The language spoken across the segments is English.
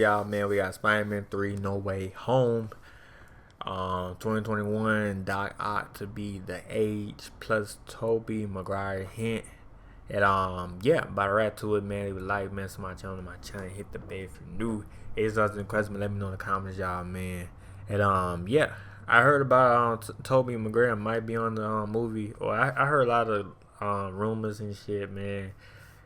y'all, man. We got Spider-Man 3 No Way Home. 2021, Doc Ock to be the age, plus Tobey Maguire hint. And yeah, about to wrap to it, man. Leave a like, man, to my channel, hit the bell if you're new. If there's any questions, let me know in the comments, y'all, man. And yeah, I heard about Tobey Maguire might be on the movie, or I heard a lot of rumors and shit, man.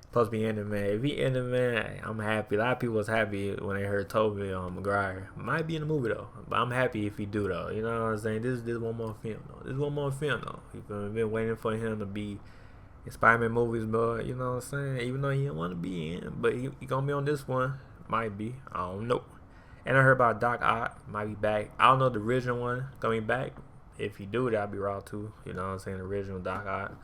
Supposed to be in it, man. If he in it, man, I'm happy. A lot of people was happy when they heard Tobey Maguire might be in the movie though. But I'm happy if he do though. You know what I'm saying? This is one more film though. This is one more film though. You've been waiting for him to be in Spider-Man movies, but you know what I'm saying? Even though he didn't want to be in, but he gonna be on this one. Might be. I don't know. And I heard about Doc Ock might be back. I don't know the original one coming back. If he do, that'd be raw too. You know what I'm saying? The original Doc Ock.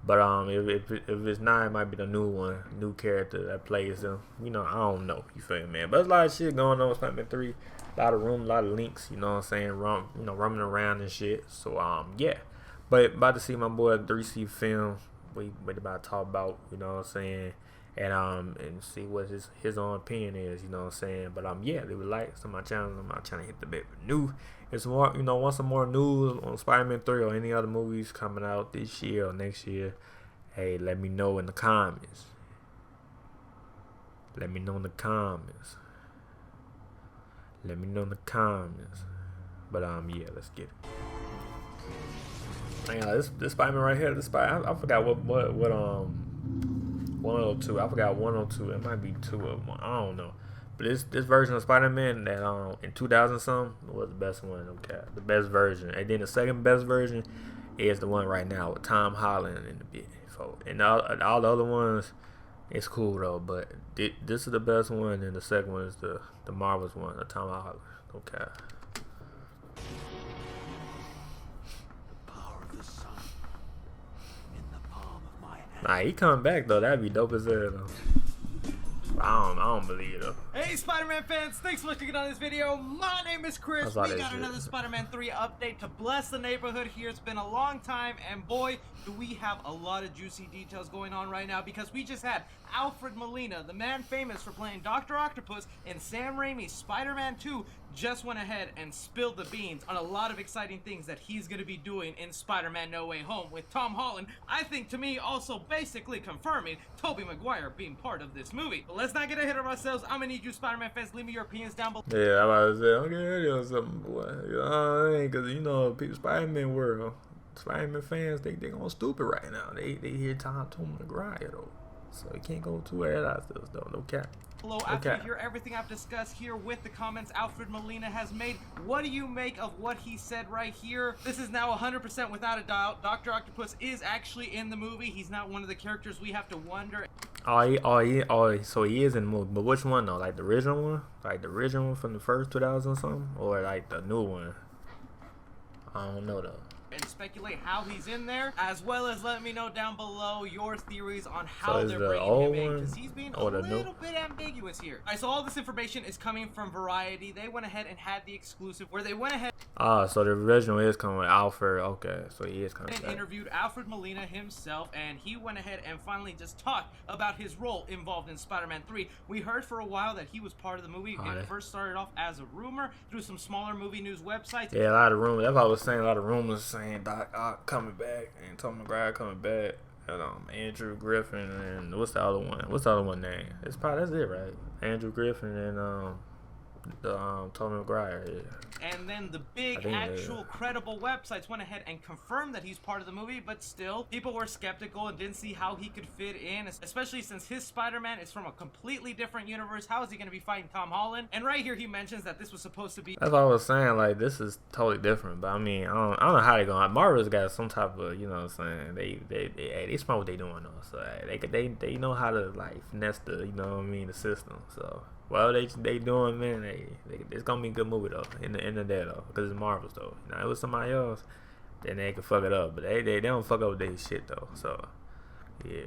But if it's not, it might be the new one, new character that plays him. You know, I don't know. You feel me, man? But there's a lot of shit going on with Spider-Man 3. A lot of room, a lot of links. You know what I'm saying? Roaming around and shit. So yeah. But about to see my boy 3C film. We about to talk about. You know what I'm saying? And see what his own opinion is. You know what I'm saying? But yeah, leave a like to my channel. Hit the bell for new. It's more, want some more news on Spider-Man 3 or any other movies coming out this year or next year, hey, let me know in the comments. Let me know in the comments. Let me know in the comments. But yeah, let's get it. Yeah, this Spider-Man right here, this Spider, I forgot what 102. I forgot 102. It might be 2 of them. I don't know. But this version of Spider-Man that in 2000 something was the best one. Okay, the best version. And then the second best version is the one right now with Tom Holland in the bit. And all the other ones, it's cool though. But this is the best one, and the second one is the Marvel's one, the Tom Holland. Okay. The power of the sun in the palm of my hand. Nah, he coming back though. That'd be dope as hell though. I don't believe it though. Hey Spider-Man fans, thanks so much for clicking on this video. My name is Chris. We got another Spider-Man 3 update to bless the neighborhood here. It's been a long time, and boy, do we have a lot of juicy details going on right now, because we just had Alfred Molina, the man famous for playing Dr. Octopus in Sam Raimi's Spider-Man 2, just went ahead and spilled the beans on a lot of exciting things that he's going to be doing in Spider-Man No Way Home with Tom Holland. I think, to me, also basically confirming Tobey Maguire being part of this movie. But let's not get ahead of ourselves. I'm going to need you Spider-Man fans, leave me your opinions down below. Yeah, I'm about to say, I'm getting ready on something, boy. You know what I mean? Because, you know, people, Spider-Man world, Spider-Man fans, they going stupid right now. They hear Tobey Maguire, though. So you can't go too ahead of this, though. No cap. Below, after you hear everything I've discussed here with the comments Alfred Molina has made, what do you make of what he said right here? This is now 100% without a doubt. Dr. Octopus is actually in the movie. He's not one of the characters we have to wonder. So he is in the movie. But which one, though? Like the original one? Like the original one from the first 2000 something? Or like the new one? I don't know, though. And speculate how he's in there, as well as let me know down below your theories on how they're bringing him in, because he's being a little bit ambiguous here. Alright, so all this information is coming from Variety. They went ahead and had the exclusive where they went ahead. So the original is coming with Alfred. Okay, so he is coming. And interviewed Alfred Molina himself, and he went ahead and finally just talked about his role involved in Spider-Man 3. We heard for a while that he was part of the movie. It first started off as a rumor through some smaller movie news websites. Yeah, a lot of rumors. That's what I was saying. A lot of rumors saying Doc Ock coming back and Tobey Maguire coming back, and Andrew Griffin, and what's the other one? What's the other one name? It's probably that's it, right? Andrew Griffin and Tobey Maguire. Yeah. And then the big actual credible websites went ahead and confirmed that he's part of the movie, but still people were skeptical and didn't see how he could fit in, especially since his Spider-Man is from a completely different universe. How is he going to be fighting Tom Holland? And right here he mentions that this was supposed to be. That's what I was saying. Like, this is totally different. But I mean, I don't know how they're going. Marvel's got some type of, you know what I'm saying, they smart what they doing though. So they know how to like finesse the, you know what I mean, the system. So well, they doing, man. It's gonna be a good movie though. In the end of the day though, because it's Marvel's though. Now if it was somebody else, then they could fuck it up. But they don't fuck up with their shit though. So yeah.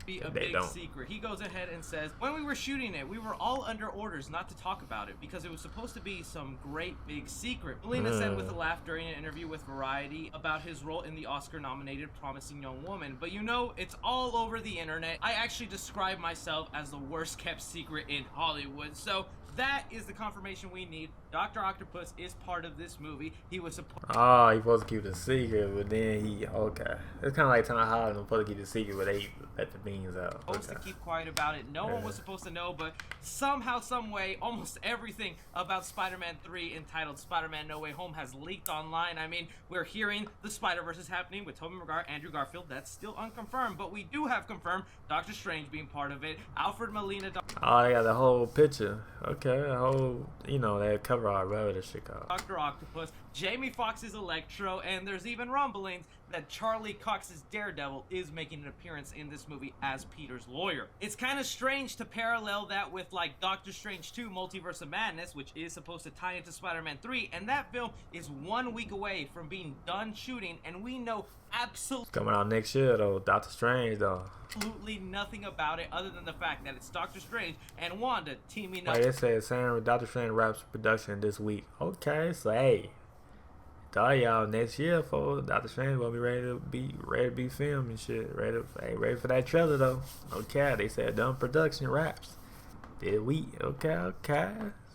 Be a big secret. He goes ahead and says, when we were shooting it, we were all under orders not to talk about it because it was supposed to be some great big secret. Molina said with a laugh during an interview with Variety about his role in the Oscar-nominated Promising Young Woman. But you know, it's all over the internet. I actually describe myself as the worst kept secret in Hollywood. So that is the confirmation we need. Dr. Octopus is part of this movie. He was supposed. Oh, he supposed to keep it a secret, but then he okay. It's kind of like Tom Holland was supposed to keep it a secret, but they let the beans out. Supposed to keep quiet about it. No one was supposed to know, but somehow, some way, almost everything about Spider-Man 3 entitled Spider-Man No Way Home has leaked online. I mean, we're hearing the Spider-Verse is happening with Tobey Maguire, Andrew Garfield. That's still unconfirmed, but we do have confirmed Doctor Strange being part of it. Alfred Molina. Oh, they got the whole picture. Okay, the whole, you know, that cover art, whatever this shit called. Dr. Octopus, Jamie Foxx's Electro, and there's even rumblings that Charlie Cox's Daredevil is making an appearance in this movie as Peter's lawyer. It's kind of strange to parallel that with like Doctor Strange 2 Multiverse of Madness, which is supposed to tie into Spider-Man 3, and that film is 1 week away from being done shooting, and we know absolutely coming out next year though. Doctor Strange though. Absolutely nothing about it other than the fact that it's Doctor Strange and Wanda teaming up. Like they said, saying Doctor Strange wraps production this week. Okay, so hey, tell y'all next year for Doctor Strange will be ready to be filmed and shit. Ready for that trailer though. Okay, they said done production wraps this week. Okay.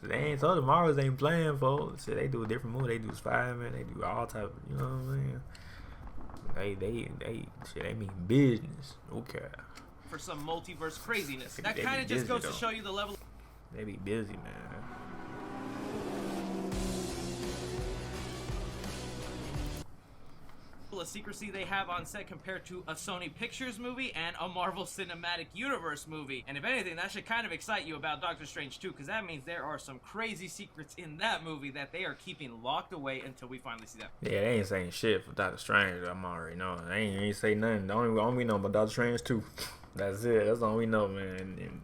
So they ain't told the Marvels ain't playing for shit. They do a different movie. They do Spider-Man. They do all type. You know what I mean? They mean business. Okay. For some multiverse craziness. That kind of just goes to show you the level. They be busy, man. Of secrecy they have on set compared to a Sony Pictures movie and a Marvel Cinematic Universe movie. And if anything, that should kind of excite you about Doctor Strange 2, because that means there are some crazy secrets in that movie that they are keeping locked away until we finally see that. Yeah, they ain't saying shit for Doctor Strange. I'm already knowing. They ain't say nothing. The only we know about Doctor Strange 2. That's it. That's all we know, man. And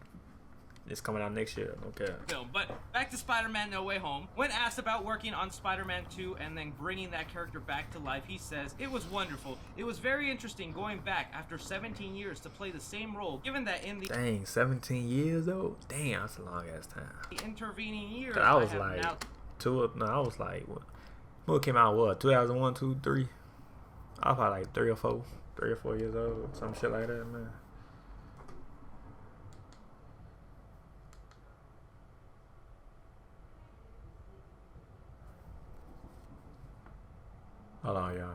it's coming out next year. Okay. Film. But back to Spider-Man No Way Home. When asked about working on Spider-Man 2 and then bringing that character back to life, he says, "It was wonderful. It was very interesting going back after 17 years to play the same role, given that in the..." Dang, 17 years though? Damn, that's a long ass time. The intervening years, I was like, I was like, what? Movie came out, what, 2001, 2, 3? I was probably like 3 or 4 years old, some shit like that, man. Hold on, y'all.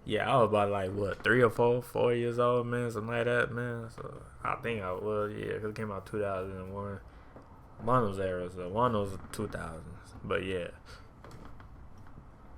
Yeah, I was about like what, 3 or 4 years old, man, something like that, man. So I think I was, yeah, because it came out 2001. One was era, so one was 2000s, but yeah.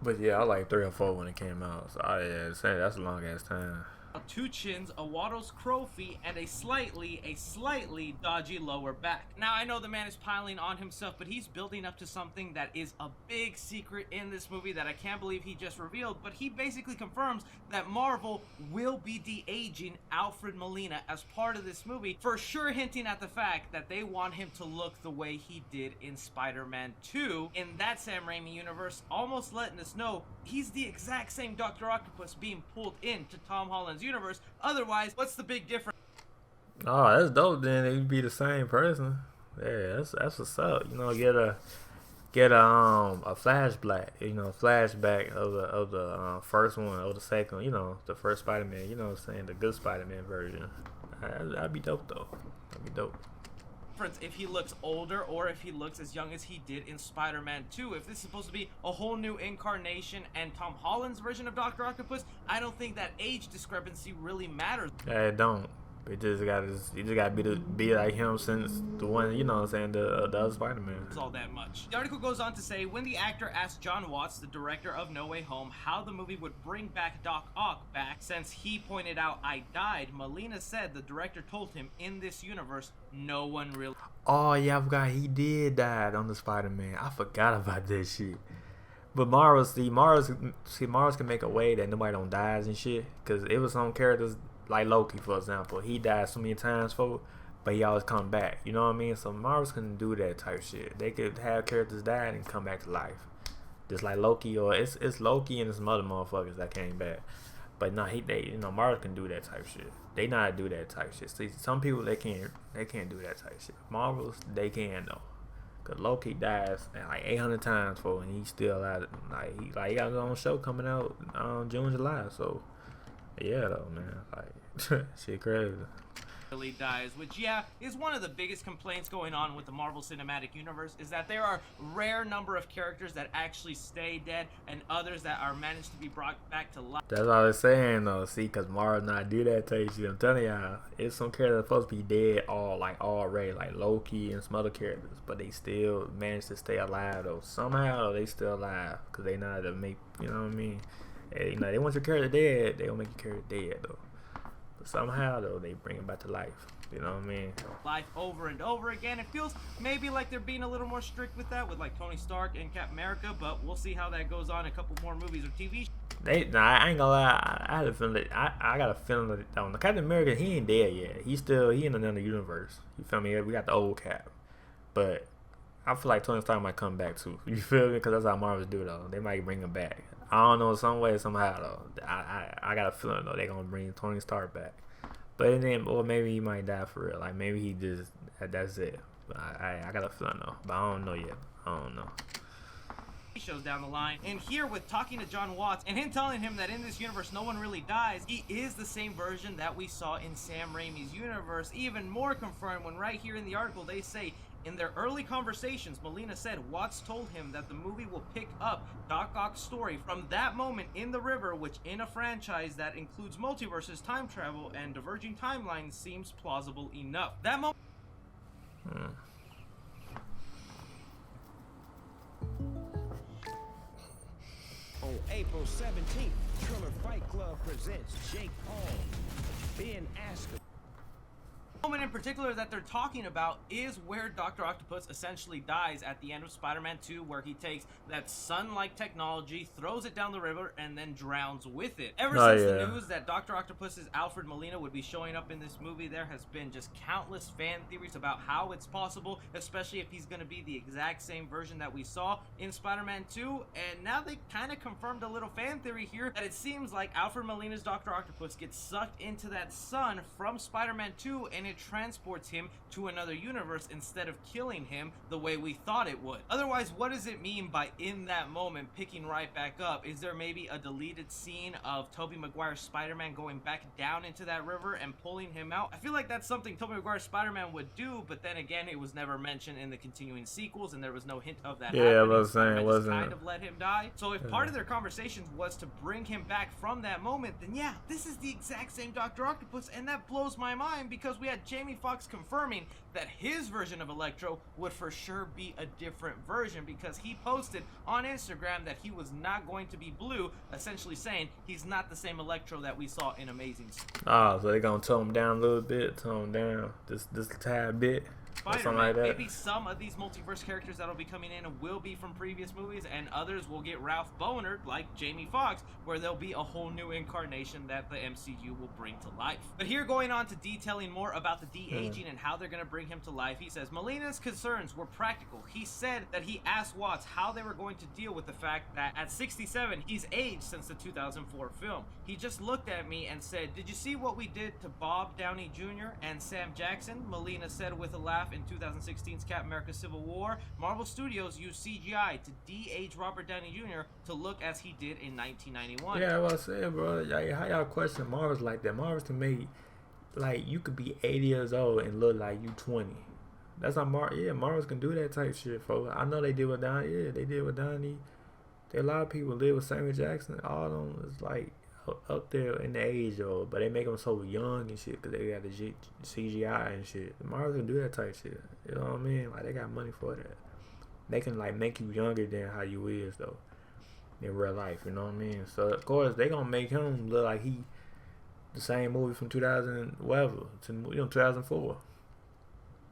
But yeah, I was like 3 or 4 when it came out. So yeah, that's a long ass time. 2 chins, a Waddle's crow feet, and a slightly dodgy lower back. Now, I know the man is piling on himself, but he's building up to something that is a big secret in this movie that I can't believe he just revealed, but he basically confirms that Marvel will be de-aging Alfred Molina as part of this movie, for sure hinting at the fact that they want him to look the way he did in Spider-Man 2. In that Sam Raimi universe, almost letting us know he's the exact same Dr. Octopus being pulled into Tom Holland's universe. Otherwise, what's the big difference? Oh, that's dope. Then they'd be the same person. Yeah, that's what's up. You know, get a flashback. You know, flashback of the first one or the second. You know, the first Spider-Man. You know what I'm saying, the good Spider-Man version. That'd be dope though. That'd be dope. If he looks older or if he looks as young as he did in Spider-Man 2. If this is supposed to be a whole new incarnation and Tom Holland's version of Dr. Octopus, I don't think that age discrepancy really matters. Yeah, it don't. It just gotta be like him since the one, you know what I'm saying, the other Spider-Man. It's all that much. The article goes on to say, when the actor asked John Watts, the director of No Way Home, how the movie would bring back Doc Ock back since he pointed out I died, Molina said the director told him in this universe, no one really... Oh yeah, I forgot he did die on the Spider-Man. I forgot about that shit. But Mars can make a way that nobody don't die and shit. Cause it was some characters like Loki, for example. He died so many times but he always come back. You know what I mean? So Mars can do that type shit. They could have characters die and come back to life. Just like Loki, or it's Loki and some other motherfuckers that came back. But no, Mars can do that type shit. They know how to do that type shit. See, some people they can't do that type shit. Marvels, they can though. Cause Loki dies like 800 times for, and he's still alive. He got his own show coming out June, July. So yeah, though, man, like shit crazy. Really dies, which yeah is one of the biggest complaints going on with the Marvel Cinematic Universe, is that there are rare number of characters that actually stay dead and others that are managed to be brought back to life. That's all they're saying though. See, cause Marvel not do that to you. I'm telling y'all, it's some characters supposed to be dead already, like Loki and some other characters, but they still manage to stay alive though. Somehow they still alive, cause they know how to make, you know what I mean. And, you know, they want your character dead, they don't make your character dead though. Somehow though they bring him back to life, you know what I mean? Life over and over again. It feels maybe like they're being a little more strict with that, with like Tony Stark and Captain America, but we'll see how that goes on in a couple more movies or TV shows. I ain't gonna lie, I had a feeling I got a feeling that the Captain America, he ain't dead yet. He in another universe. You feel me? We got the old Cap, but I feel like Tony Stark might come back too. You feel me? Because that's how Marvels do though. They might bring him back. I don't know, some way, somehow though. I got a feeling though they gonna bring Tony Stark back. But then, or maybe he might die for real. Like maybe he just, that's it. But I got a feeling though. But I don't know yet. I don't know. Shows down the line, and here with talking to John Watts and him telling him that in this universe no one really dies, he is the same version that we saw in Sam Raimi's universe. Even more confirmed when right here in the article they say, in their early conversations, Molina said Watts told him that the movie will pick up Doc Ock's story from that moment in the river, which in a franchise that includes multiverses, time travel, and diverging timelines seems plausible enough. That moment. On April 17th, Triller Fight Club presents Jake Paul, Ben Askren. Moment in particular that they're talking about is where Dr. Octopus essentially dies at the end of Spider-Man 2, where he takes that sun-like technology, throws it down the river, and then drowns with it. Ever since the news that Dr. Octopus's Alfred Molina would be showing up in this movie, there has been just countless fan theories about how it's possible, especially if he's going to be the exact same version that we saw in Spider-Man 2, and now they kind of confirmed a little fan theory here that it seems like Alfred Molina's Dr. Octopus gets sucked into that sun from Spider-Man 2, and it transports him to another universe instead of killing him the way we thought it would. Otherwise, what does it mean by in that moment picking right back up? Is there maybe a deleted scene of Tobey Maguire's Spider-Man going back down into that river and pulling him out? I feel like that's something Tobey Maguire's Spider-Man would do, but then again, it was never mentioned in the continuing sequels, and there was no hint of that happening. I was saying, it wasn't kind of let him die. So if part of their conversations was to bring him back from that moment, then yeah, this is the exact same Dr. Octopus, and that blows my mind because we had Jamie Foxx confirming that his version of Electro would for sure be a different version, because he posted on Instagram that he was not going to be blue, essentially saying he's not the same Electro that we saw in Amazing. Oh, so they're gonna tone him down a little bit, tone him down just a tad bit. Something like that. Maybe some of these multiverse characters that'll be coming in will be from previous movies, and others will get Ralph Boner, like Jamie Foxx, where there'll be a whole new incarnation that the MCU will bring to life. But here, going on to detailing more about the de-aging and how they're going to bring him to life, he says, Molina's concerns were practical. He said that he asked Watts how they were going to deal with the fact that at 67, he's aged since the 2004 film. He just looked at me and said, did you see what we did to Bob Downey Jr. and Sam Jackson? Molina said with a laugh in 2016's Captain America Civil War. Marvel Studios used CGI to de-age Robert Downey Jr. to look as he did in 1991. Yeah, what I said, bro. How y'all question Marvel's like that? Marvel's can make, like, you could be 80 years old and look like you 20. That's how Marvel's can do that type shit, folks. I know they did with Downey. Yeah, they did with Downey. There a lot of people live with Samuel Jackson. All of them is like up there in the age, though, but they make them so young and shit because they got the CGI and shit. Marvel can do that type shit. You know what I mean? Like, they got money for that. They can, like, make you younger than how you is, though, in real life. You know what I mean? So, of course, they gonna make him look like he the same movie from 2004.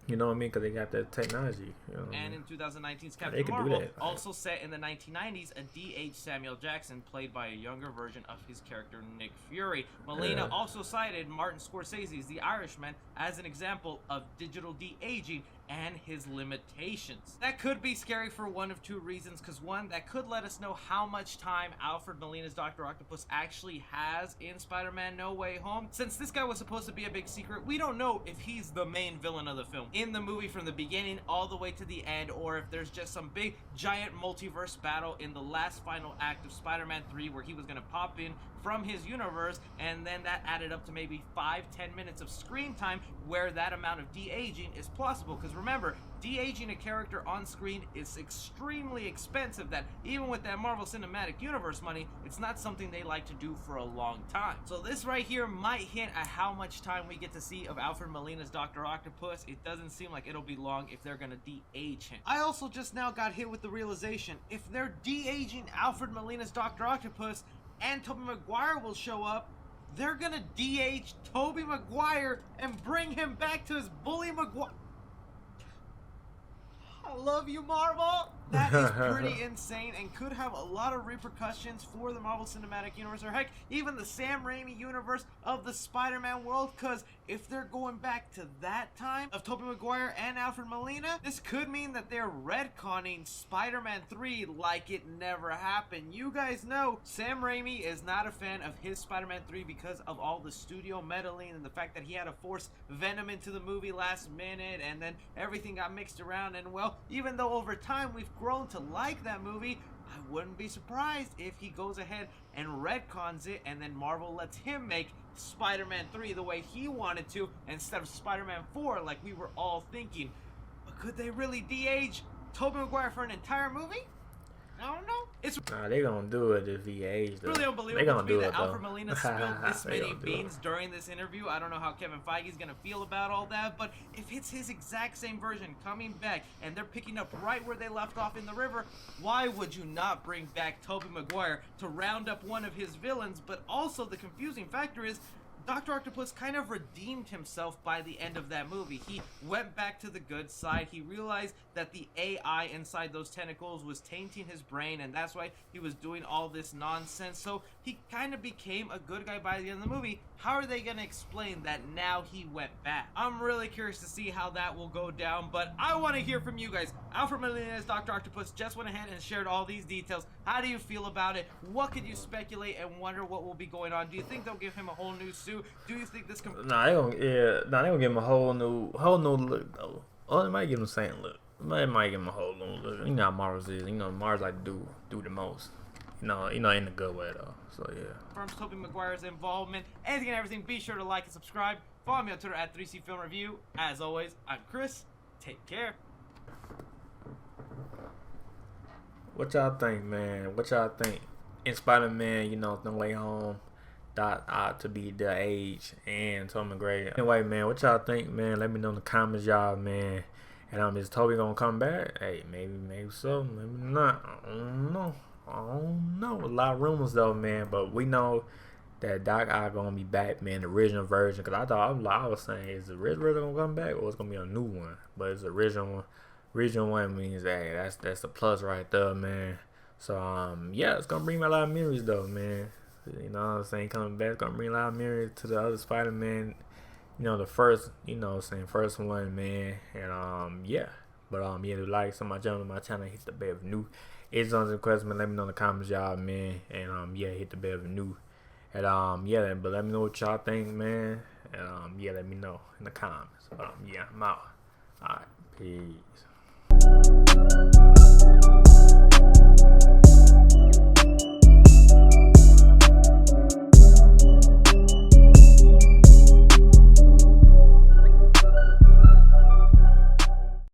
You know what I mean? Because they got that technology. You know and in 2019's Captain Marvel, also set in the 1990s, a de-aged Samuel Jackson played by a younger version of his character Nick Fury. Molina also cited Martin Scorsese's The Irishman as an example of digital de-aging, and his limitations. That could be scary for one of two reasons, because one, that could let us know how much time Alfred Molina's Dr. Octopus actually has in Spider-Man No Way Home. Since this guy was supposed to be a big secret, we don't know if he's the main villain of the film in the movie from the beginning all the way to the end, or if there's just some big giant multiverse battle in the last final act of Spider-Man 3 where he was going to pop in from his universe, and then that added up to maybe 5-10 minutes of screen time where that amount of de-aging is plausible. Because remember, de-aging a character on screen is extremely expensive, that even with that Marvel Cinematic Universe money, it's not something they like to do for a long time. So this right here might hint at how much time we get to see of Alfred Molina's Dr. Octopus. It doesn't seem like it'll be long if they're gonna de-age him. I also just now got hit with the realization, if they're de-aging Alfred Molina's Dr. Octopus and Tobey Maguire will show up, they're gonna de-age Tobey Maguire and bring him back to his bully Maguire. I love you, Marvel! That is pretty insane and could have a lot of repercussions for the Marvel Cinematic Universe, or heck, even the Sam Raimi universe of the Spider-Man world, because if they're going back to that time of Tobey Maguire and Alfred Molina, this could mean that they're retconning Spider-Man 3 like it never happened. You guys know Sam Raimi is not a fan of his Spider-Man 3 because of all the studio meddling and the fact that he had to force Venom into the movie last minute, and then everything got mixed around. And well, even though over time we've grown to like that movie, I wouldn't be surprised if he goes ahead and retcons it, and then Marvel lets him make Spider-Man 3 the way he wanted to instead of Spider-Man 4 like we were all thinking. But could they really de-age Tobey Maguire for an entire movie? I don't know. It's they gonna do it if he aged. really unbelievable to me that Alfred Molina spilled this many beans during this interview. I don't know how Kevin Feige's gonna feel about all that, but if it's his exact same version coming back and they're picking up right where they left off in the river, why would you not bring back Tobey Maguire to round up one of his villains? But also the confusing factor is Dr. Octopus kind of redeemed himself by the end of that movie. He went back to the good side. He realized that the AI inside those tentacles was tainting his brain, and that's why he was doing all this nonsense. So he kind of became a good guy by the end of the movie. How are they going to explain that now he went back? I'm really curious to see how that will go down, but I want to hear from you guys. Alfred Molina's Dr. Octopus just went ahead and shared all these details. How do you feel about it? What could you speculate and wonder what will be going on? Do you think they'll give him a whole new suit? Do you think this can... Nah, they gonna give him a whole new look though. Oh, they might give him the same look. They might give him a whole new look. You know how Marvel's is. You know, Marvel's like do the most. You know, in a good way though. So yeah. Confirms Tobey Maguire's involvement. Anything and everything. Be sure to like and subscribe. Follow me on Twitter at 3C Film Review. As always, I'm Chris. Take care. What y'all think, man? What y'all think? In Spider-Man, you know, No Way Home, to be the age, and Tobey Maguire. Anyway, man, what y'all think, man? Let me know in the comments, y'all, man. And is Tobey gonna come back? Hey, maybe so, maybe not. I don't know. A lot of rumors though, man. But we know that Doc Ock gonna be back, man. The original version. Cause I was saying, is the original version gonna come back, or it's gonna be a new one? But it's the original one. Original one means that that's a plus right there, man. So yeah, it's gonna bring me a lot of memories though, man. You know what I'm saying? Coming back, gonna bring a lot of memories to the other Spider-Man. You know, the first, first one, man. And yeah. But yeah, like my channel, hit the bell for new. It's on the question, man. Let me know in the comments, y'all, man. And yeah, hit the bell for new. And yeah, but let me know what y'all think, man. And yeah, let me know in the comments. Yeah, I'm out. Alright, peace.